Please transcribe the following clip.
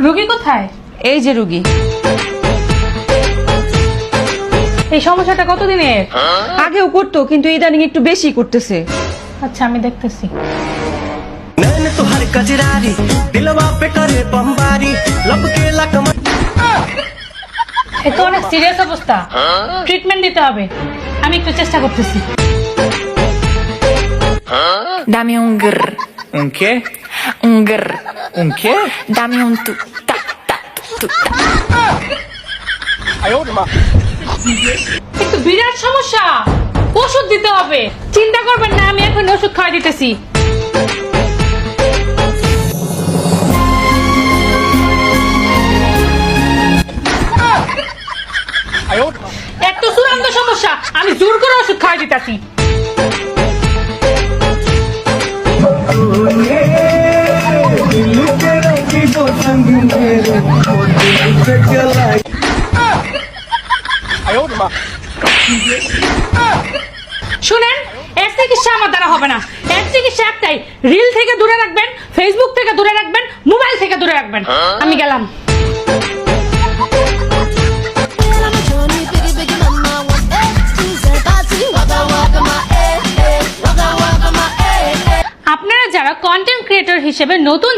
রোগী কোথায়? এই যে রুগী। এই সমস্যাটা কতদিনের? আগেও করতো, কিন্তু ইদানিং একটু বেশি করতেছে। আচ্ছা, আমি দেখতেছি। नैन तुहर कजरारी दिलवा पे करे बमबारी लब के लकम এ তো অনেক সিরিয়াস অবস্থা, ট্রিটমেন্ট দিতে হবে। আমি একটু চেষ্টা করতেছি। Dame un grr, ¿Un qué? un grr. ¿Un qué? Dame un tu, ta, ta, tu, ta. একটু বিরাট সমস্যা, ওষুধ দিতে হবে। চিন্তা করবেন না, আমি এখন ওষুধ খাওয়াই দিতেছি। একটু চূড়ান্ত সমস্যা, আমি জোর করে ওষুধ খাওয়াই দিতেছি। শুনেন, এর চিকিৎসা আমার দ্বারা হবে না। এর চিকিৎসা একটাই, রিল থেকে দূরে রাখবেন, ফেসবুক থেকে দূরে রাখবেন, মোবাইল থেকে দূরে রাখবেন। আমি গেলাম। আপনারা যারা কন্টেন্ট ক্রিয়েটর হিসেবে নতুন